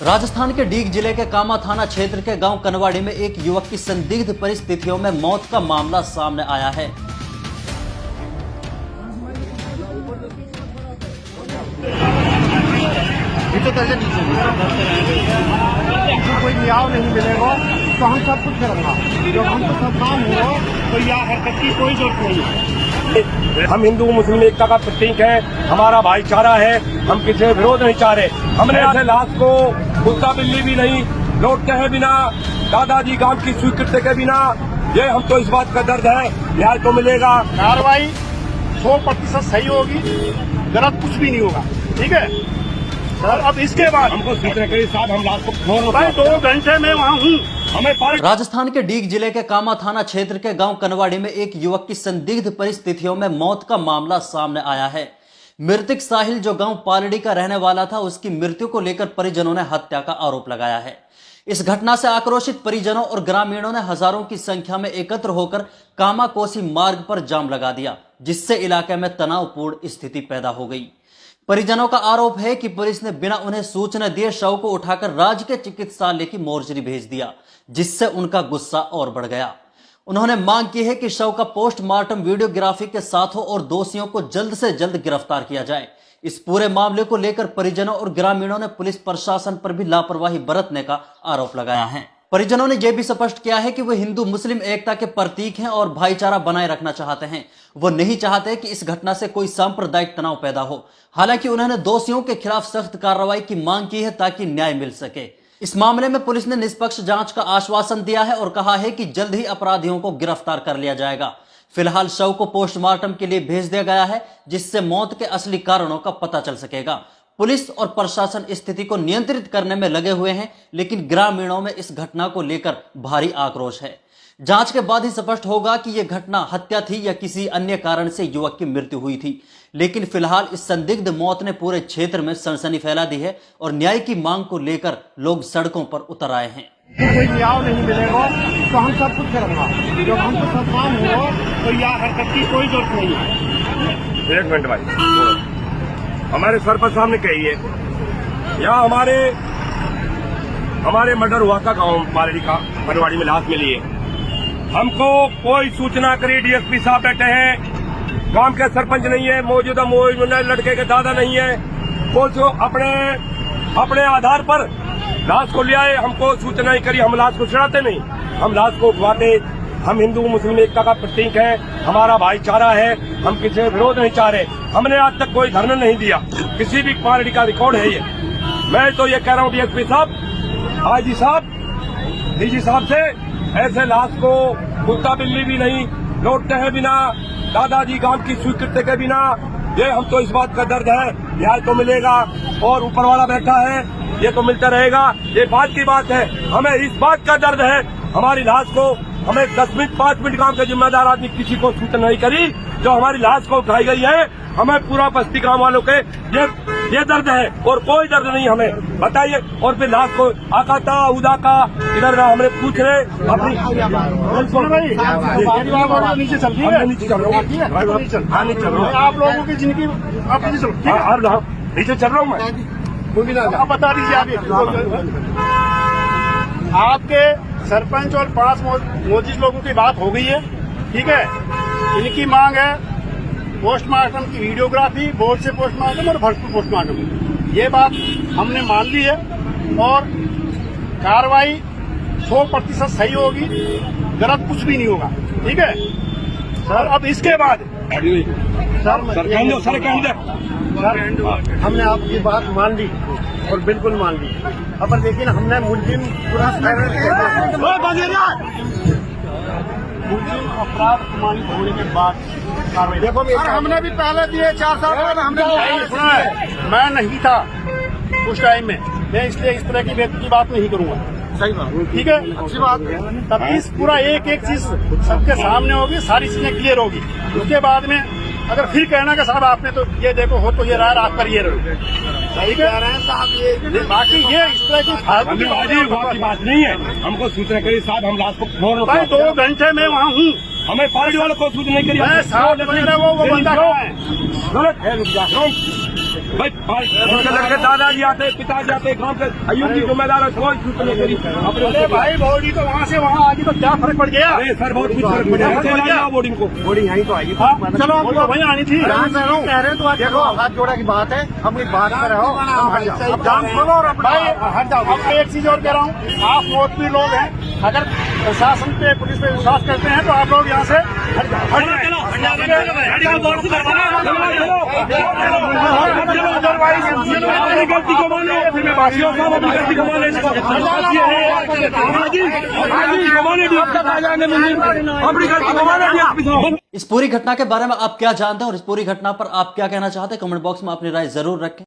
राजस्थान के डीग जिले के कामा थाना क्षेत्र के गांव कनवाड़ी में एक युवक की संदिग्ध परिस्थितियों में मौत का मामला सामने आया है। कोई न्याय नहीं मिलेगा तो हम सब कुछ करेंगे। जब हमको सब काम हो तो यह हरकत की कोई जरूरत नहीं है। हम हिंदू मुस्लिम एकता का प्रतीक है, हमारा भाईचारा है, हम किसी विरोध नहीं चाह रहे। हमने ऐसे लाश को कुत्ता बिल्ली भी नहीं लौटते हैं बिना दादाजी गांव की स्वीकृति के बिना। ये हमको इस बात का दर्द है, न्याय तो मिलेगा। कार्रवाई 100% सही होगी, गलत कुछ भी नहीं होगा। ठीक है सर। अब इसके बाद हमको सूचना करिए साहब, हम लाश को भाई 2 घंटे में वहाँ हूँ। हमें राजस्थान के डीग जिले के कामा थाना क्षेत्र के गांव कनवाड़ी में एक युवक की संदिग्ध परिस्थितियों में मौत का मामला सामने आया है। मृतक साहिल जो गांव पालड़ी का रहने वाला था, उसकी मृत्यु को लेकर परिजनों ने हत्या का आरोप लगाया है। इस घटना से आक्रोशित परिजनों और ग्रामीणों ने हजारों की संख्या में एकत्र होकर कामा कोसी मार्ग पर जाम लगा दिया, जिससे इलाके में तनावपूर्ण स्थिति पैदा हो गई। परिजनों का आरोप है कि पुलिस ने बिना उन्हें सूचना दिए शव को उठाकर राजकीय चिकित्सालय की मोर्चरी भेज दिया, जिससे उनका गुस्सा और बढ़ गया। उन्होंने मांग की है कि शव का पोस्टमार्टम वीडियोग्राफी के साथ हो और दोषियों को जल्द से जल्द गिरफ्तार किया जाए। इस पूरे मामले को लेकर परिजनों और ग्रामीणों ने पुलिस प्रशासन पर भी लापरवाही बरतने का आरोप लगाया है। परिजनों ने यह भी स्पष्ट किया है कि वे हिंदू मुस्लिम एकता के प्रतीक हैं और भाईचारा बनाए रखना चाहते हैं। वो नहीं चाहते कि इस घटना से कोई सांप्रदायिक तनाव पैदा हो। हालांकि उन्होंने दोषियों के खिलाफ सख्त कार्रवाई की मांग की है ताकि न्याय मिल सके। इस मामले में पुलिस ने निष्पक्ष जांच का आश्वासन दिया है और कहा है कि जल्द ही अपराधियों को गिरफ्तार कर लिया जाएगा। फिलहाल शव को पोस्टमार्टम के लिए भेज दिया गया है, जिससे मौत के असली कारणों का पता चल सकेगा। पुलिस और प्रशासन स्थिति को नियंत्रित करने में लगे हुए हैं, लेकिन ग्रामीणों में इस घटना को लेकर भारी आक्रोश है। जांच के बाद ही स्पष्ट होगा कि यह घटना हत्या थी या किसी अन्य कारण से युवक की मृत्यु हुई थी। लेकिन फिलहाल इस संदिग्ध मौत ने पूरे क्षेत्र में सनसनी फैला दी है और न्याय की मांग को लेकर लोग सड़कों पर उतर आए हैं। कोई न्याय नहीं मिलेगा तो हम सब कुछ करेंगे। जब हमको सब काम हो तो यह हरकत की कोई जरूरत नहीं है। 1 मिनट भाई, हमारे सरपंच साहब ने कही है, यहाँ हमारे मर्डर हुआ था गांव पालड़ी का, कनवाड़ी में लाश मिली है। हमको कोई सूचना करी, डीएसपी साहब बैठे हैं, गांव के सरपंच नहीं है, मौजूदा लड़के के दादा नहीं है, कुछ अपने आधार पर लाश को ले आए, हमको सूचना ही करी। हम लाश को चढ़ाते नहीं, हम लाश को उठवाते। हम हिंदू मुस्लिम एकता का प्रतीक है, हमारा भाईचारा है, हम किसी विरोध नहीं चाह रहे। हमने आज तक कोई धरना नहीं दिया, किसी भी पार्टी का रिकॉर्ड है ये। मैं तो ये कह रहा हूँ डीएसपी साहब, आईजी साहब, डीजी साहब से, ऐसे लाश को कुत्ता बिल्ली भी नहीं लौटते हैं बिना दादाजी गांव की स्वीकृति के बिना। ये हमको इस बात का दर्द है, न्याय तो मिलेगा और ऊपर वाला बैठा है, ये तो मिलता रहेगा। ये बात की बात है, हमें इस बात का दर्द है। हमारी लाश को हमें 10 मिनट 5 मिनट गांव के जिम्मेदार आदमी किसी को सूचना नहीं करी, जो हमारी लाश को उठाई गई है। हमें पूरा बस्ती गांव वालों के ये दर्द है और कोई दर्द नहीं हमें बताइए। और फिर लाश को आकाता उदा का इधर हमने पूछ रहे अपनी नीचे चल रही है आप लोगों की जिंदगी नीचे चल रहा हूँ मैं। आप बता दीजिए आपके सरपंच और 5 मौजूद लोगों की बात हो गई है। ठीक है, इनकी मांग है पोस्टमार्टम की वीडियोग्राफी, बोर्ड से पोस्टमार्टम और भरपूर पोस्टमार्टम। ये बात हमने मान ली है और कार्रवाई 100% सही होगी, गलत कुछ भी नहीं होगा। ठीक है सर। अब इसके बाद हमने आपकी बात मान ली और बिल्कुल मान ली। अब लेकिन हमने मुलजिम पूरा अपराध प्रमाणित होने के बाद कार्रवाई। देखो हमने भी पहले दिए 4 साल पहले हमने सुना है। मैं नहीं था उस टाइम में, मैं इसलिए इस तरह की व्यक्ति की बात नहीं करूंगा। सही बात, ठीक है, अच्छी बात है। तब इस पूरा एक चीज सबके सामने होगी, सारी चीजें क्लियर होगी। उसके बाद में अगर फिर कहना कि साहब आपने तो ये देखो हो तो ये रहा, आप पर ये रहो, सही कह रहे हैं साहब। ये बाकी ये इस तरह की फालतू की बात नहीं है। हमको सूचना करिए साहब, हम लाश को भाई 2 घंटे में वहाँ हूँ। हमें पार्टी वालों को सूचना नहीं करी। मैं साहब वो बंदा कहाँ है? गलत है। भाई उनके लड़के दादाजी आते, पिताजी आते, गांव के अयुब जी जिम्मेदार है, कोई सूचना नहीं करी। अरे भाई बॉडी तो वहाँ से वहाँ आगे तो क्या फर्क पड़ गया? अरे सर बहुत कुछ फर्क पड़ा है बोर्डिंग को। बॉडी यहीं तो आई। चलो हमको वहीं आनी थी। कह रहे तो देखो हाथ जोड़ा की बात है, अपनी बात पर रहो। अब काम खोलो और भाई हट जाओ। अब एक चीज और कह रहा हूँ, आप मोतबी लोग हैं, अगर प्रशासन पे पुलिस पे विश्वास करते हैं तो आप लोग यहाँ से हट जाओ। अपनी गलती को मान लो, फिर मैं बासियों साहब अपनी गलती को मान लेंगे। अपनी गलती को मान लेंगे। इस पूरी घटना के बारे में आप क्या जानते हैं और इस पूरी घटना पर आप क्या कहना चाहते हैं? कमेंट बॉक्स में अपनी राय जरूर रखें।